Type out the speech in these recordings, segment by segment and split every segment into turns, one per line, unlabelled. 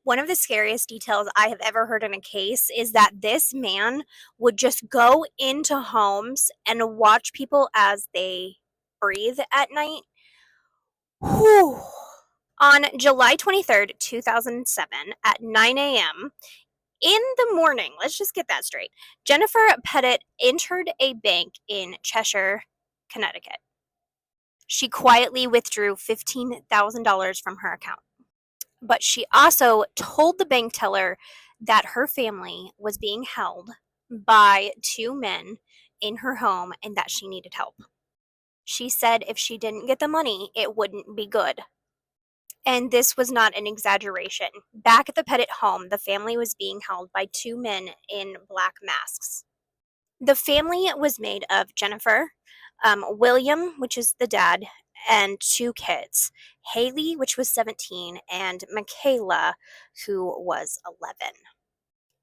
One of the scariest details I have ever heard in a case is that this man would just go into homes and watch people as they breathe at night. Whew. On July 23rd, 2007, at 9 a.m., in the morning, let's just get that straight, Jennifer Pettit entered a bank in Cheshire, Connecticut. She quietly withdrew $15,000 from her account. But she also told the bank teller that her family was being held by two men in her home and that she needed help. She said if she didn't get the money, it wouldn't be good. And this was not an exaggeration. Back at the Pettit home, the family was being held by two men in black masks. The family was made of Jennifer, William, which is the dad, and two kids, Haley, which was 17, and Michaela, who was 11.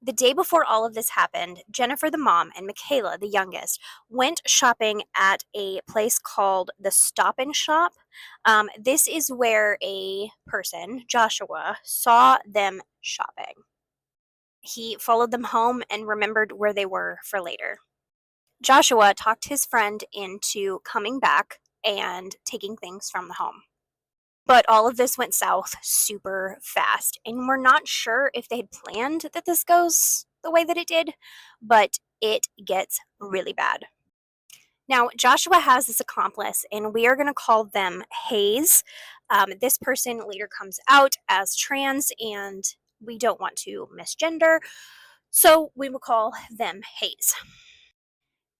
The day before all of this happened, Jennifer, the mom, and Michaela, the youngest, went shopping at a place called the Stop and Shop. This is where a person, Joshua, saw them shopping. He followed them home and remembered where they were for later. Joshua talked his friend into coming back and taking things from the home. But all of this went south super fast, and we're not sure if they had planned that this goes the way that it did, but it gets really bad. Now, Joshua has this accomplice, and we are going to call them Hayes. This person later comes out as trans, and we don't want to misgender, so we will call them Hayes.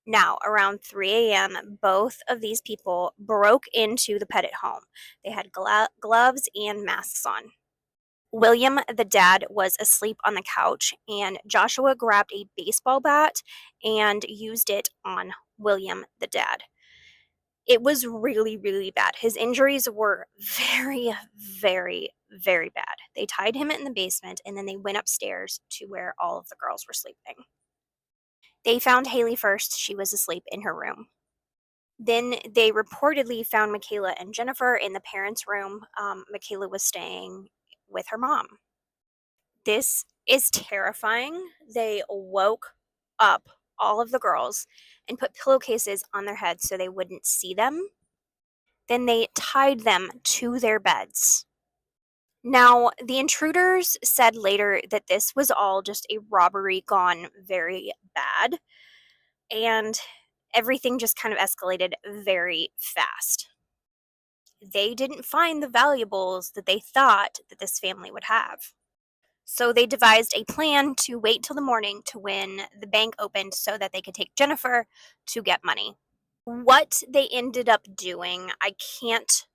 Now, around 3 a.m., both of these people broke into the Pettit home. They had gloves and masks on. William, the dad, was asleep on the couch, and Joshua grabbed a baseball bat and used it on William, the dad. It was really, really bad. His injuries were very, very, very bad. They tied him in the basement, and then they went upstairs to where all of the girls were sleeping. They found Haley first. She was asleep in her room. Then they reportedly found Michaela and Jennifer in the parents' room. Michaela was staying with her mom. This is terrifying. They woke up all of the girls and put pillowcases on their heads so they wouldn't see them. Then they tied them to their beds. Now, the intruders said later that this was all just a robbery gone very bad, and everything just kind of escalated very fast. They didn't find the valuables that they thought that this family would have. So they devised a plan to wait till the morning to when the bank opened so that they could take Jennifer to get money. What they ended up doing, I can't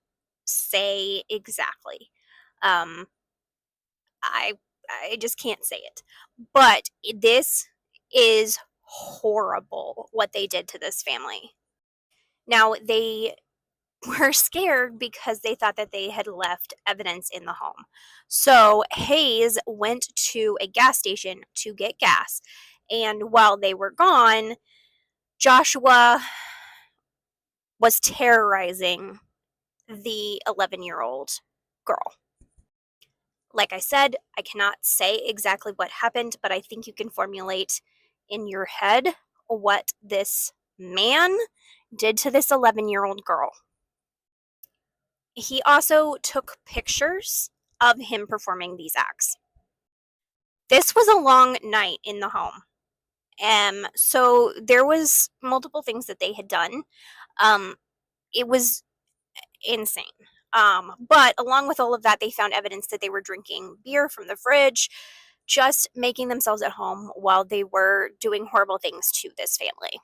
say exactly. Um, I I just can't say it. But this is horrible what they did to this family. Now, they were scared because they thought that they had left evidence in the home. So Hayes went to a gas station to get gas. And while they were gone, Joshua was terrorizing the 11-year-old girl. Like I said, I cannot say exactly what happened, but I think you can formulate in your head what this man did to this 11-year-old girl. He also took pictures of him performing these acts. This was a long night in the home. So there was multiple things that they had done. It was insane. But along with all of that, they found evidence that they were drinking beer from the fridge, just making themselves at home while they were doing horrible things to this family.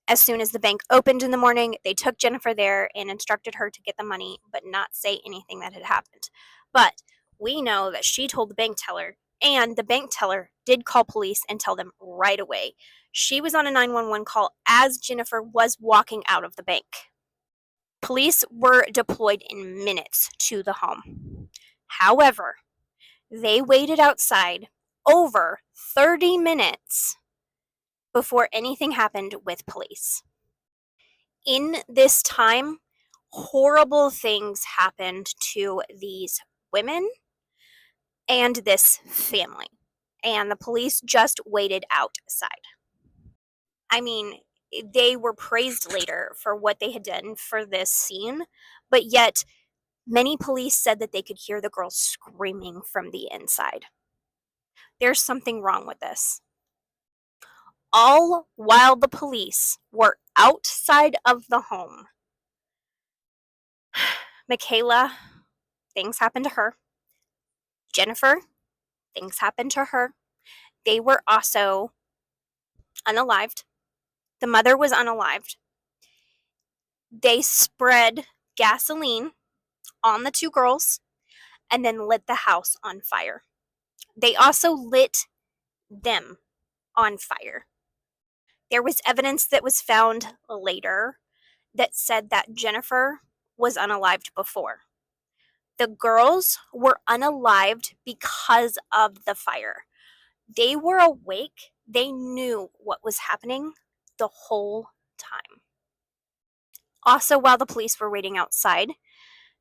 As soon as the bank opened in the morning, they took Jennifer there and instructed her to get the money, but not say anything that had happened. But we know that she told the bank teller, and the bank teller did call police and tell them right away. She was on a 911 call as Jennifer was walking out of the bank. Police were deployed in minutes to the home. However, they waited outside over 30 minutes before anything happened with police. In this time, horrible things happened to these women and this family. And the police just waited outside. I mean, they were praised later for what they had done for this scene, but yet many police said that they could hear the girls screaming from the inside. There's something wrong with this. All while the police were outside of the home. Michaela, things happened to her. Jennifer, things happened to her. They were also unalived. The mother was unalived. They spread gasoline on the two girls and then lit the house on fire. They also lit them on fire. There was evidence that was found later that said that Jennifer was unalived before. The girls were unalived because of the fire. They were awake. They knew what was happening the whole time. Also, while the police were waiting outside,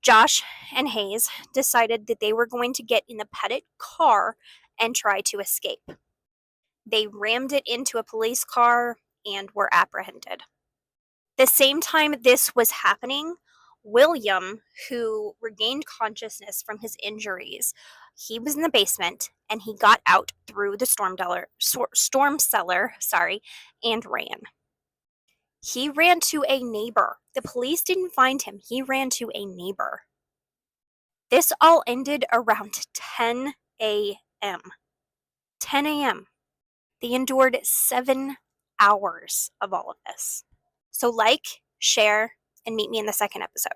Josh and Hayes decided that they were going to get in the Petit car and try to escape. They rammed it into a police car and were apprehended. The same time this was happening, William, who regained consciousness from his injuries, he was in the basement and he got out through the storm cellar, and ran. He ran to a neighbor. The police didn't find him. He ran to a neighbor. This all ended around 10 a.m. 10 a.m. They endured 7 hours of all of this. So like, share, and meet me in the second episode.